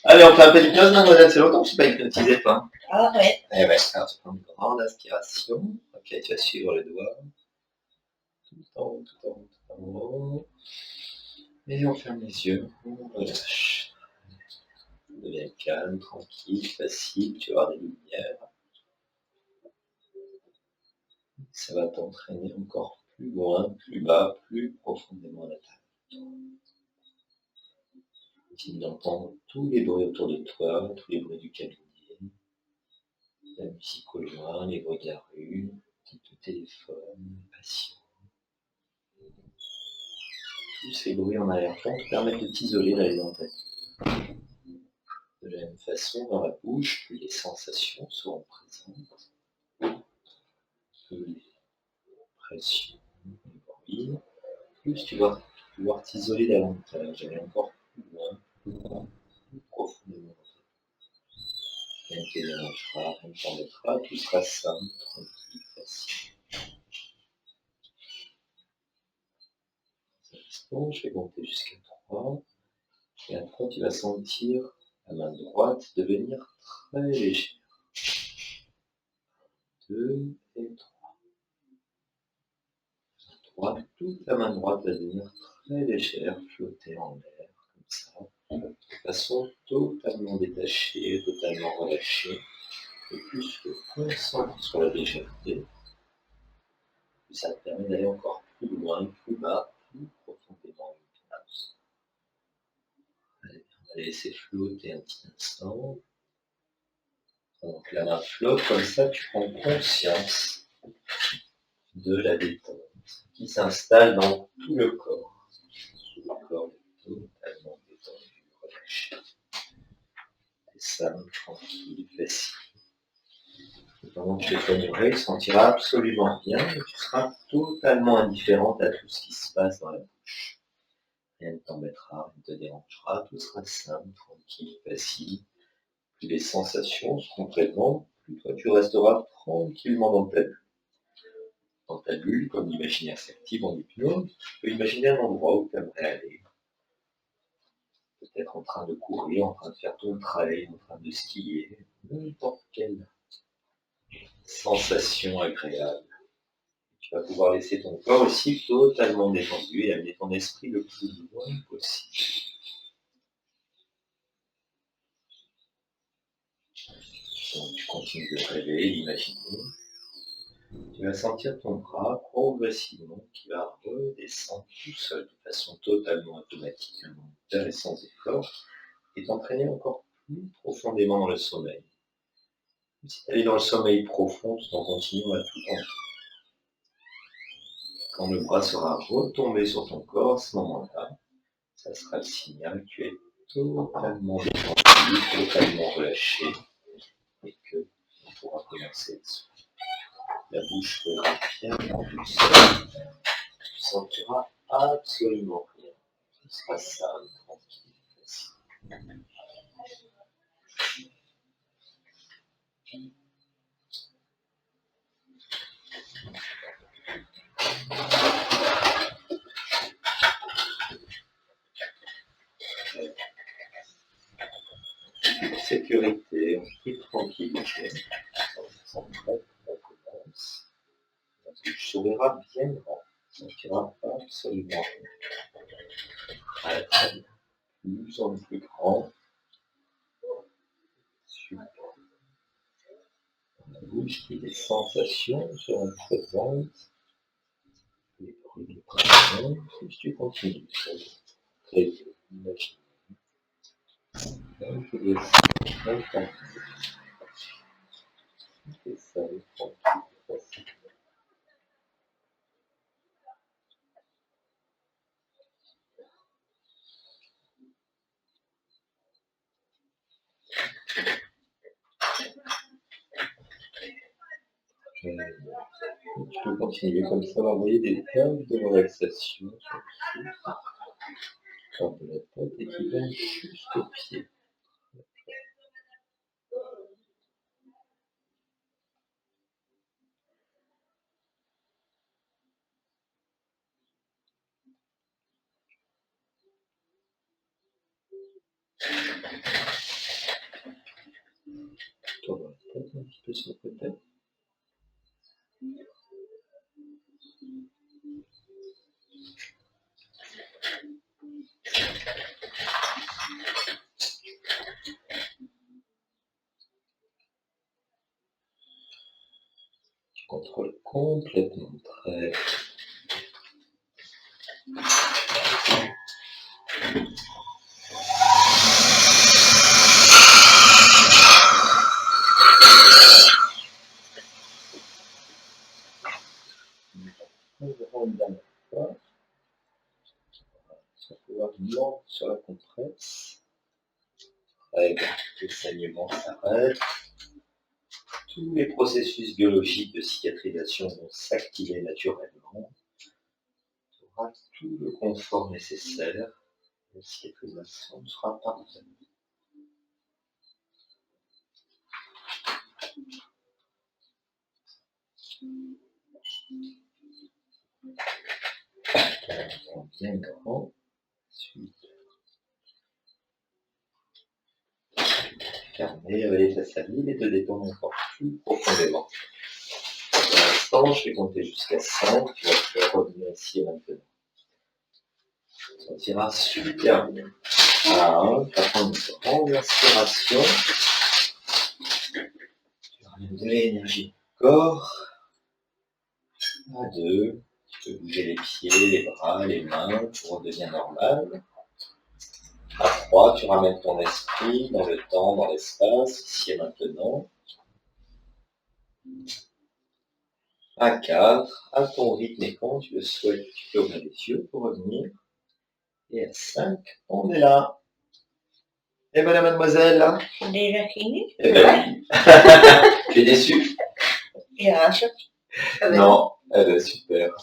Allez, on fait un peu d'hypnose, mademoiselle, c'est longtemps que je ne suis pas hypnotisé, toi. Ah ouais. Eh ouais, alors tu prends une grande aspiration. Ok, tu vas suivre le doigt. Tout en haut, tout en haut, tout en haut. Et on ferme les yeux, on relâche. On devient calme, tranquille, facile, tu vas avoir des lumières. Ça va t'entraîner encore plus loin, plus bas, plus profondément à la tête. Tu entends tous les bruits autour de toi, tous les bruits du cabinet, la musique au loin, les bruits de la rue, le téléphone, les patients. Tous ces bruits en arrière-plan te permettent de t'isoler d'aller dans ta tête. De la même façon, dans la bouche, plus les sensations seront présentes, plus les pressions, les bruits, plus tu vas pouvoir t'isoler davantage, aller encore plus loin, plus profondément. Rien ne te dérangera, rien ne t'embêtera, tout sera simple, tranquille, facile. Bon, je vais compter jusqu'à 3, et après tu vas sentir la main droite devenir très légère. 2 et 3. Toute la main droite va devenir très légère, flotter en l'air, comme ça, de façon totalement détachée, totalement relâchée. Et plus je te concentres sur la légèreté, plus ça te permet d'aller encore plus loin, plus bas, plus profondément en hypnose. Allez, on va laisser flotter un petit instant. Donc la main flotte comme ça, tu prends conscience de la détente qui s'installe dans tout le corps. Tout le corps est totalement détendu, relâché. C'est simple, tranquille, facile. Et pendant que tu fais ton oreille, tu ne sentiras absolument rien et tu seras totalement indifférente à tout ce qui se passe dans la bouche. Rien ne t'embêtera, rien ne te dérangera, tout sera simple, tranquille, facile. Plus les sensations seront présentes, plus toi tu resteras tranquillement dans ta bulle. Dans ta bulle, comme l'imaginaire s'active en hypnose, tu peux imaginer un endroit où tu aimerais aller. Peut-être en train de courir, en train de faire ton trail, en train de skier, n'importe quelle sensation agréable. Tu vas pouvoir laisser ton corps aussi totalement détendu et amener ton esprit le plus loin possible. Donc tu continues de rêver, d'imaginer. Tu vas sentir ton bras progressivement qui va redescendre tout seul de façon totalement automatique, involontaire et sans effort, et t'entraîner encore plus profondément dans le sommeil. Si tu allais dans le sommeil profond, tout en continuant à tout entendre. Quand le bras sera retombé sur ton corps, à ce moment-là, ça sera le signal que tu es totalement détendu, totalement relâché, et que tu pourras commencer dessus. La bouche sera bien en douceur, tu ne sentiras absolument rien. Tu seras simple, tranquille, facile. En sécurité, en toute tranquillité, sans prêt, on commence. La bouche s'ouvrira bien grand, tu ne sentiras absolument rien. Très très bien. Plus en plus grand. Super. Dans la bouche, plus les sensations seront présentes. Les bruits de pression, plus tu continues. Très bien. Imagine. Donc, je vais faire et ça va tranquille, facile. Tu peux continuer comme ça, d'envoyer des vagues de relaxation sur le centre de la tête et qui vont jusqu'aux pieds. contrôle complètement. Très bien. Une grande dernière fois. Ça peut avoir une lampe sur la compresse. Très bien. Le saignement s'arrête. Tous les processus biologiques de cicatrisation vont s'activer naturellement. Tu auras tout le confort nécessaire. La cicatrisation sera parfaite. Bien grand. Super. Fermer, avaler ta salive et te détendre encore plus profondément. Pour l'instant, je vais compter jusqu'à 5. Tu vas pouvoir revenir ici et maintenant. Ça ira super bien. À 1, tu vas prendre une grande inspiration. Tu ramènes de l'énergie au corps. À 2, tu peux bouger les pieds, les bras, les mains pour redevenir normal. À 3, tu ramènes ton esprit dans le temps, dans l'espace, ici et maintenant. À 4, à ton rythme et quand tu le souhaites, tu peux ouvrir les yeux pour revenir. Et à 5, on est là. Et voilà mademoiselle. Déjà fini? Eh ben oui. Tu es déçue? Il y a un choc. Non, eh ben super.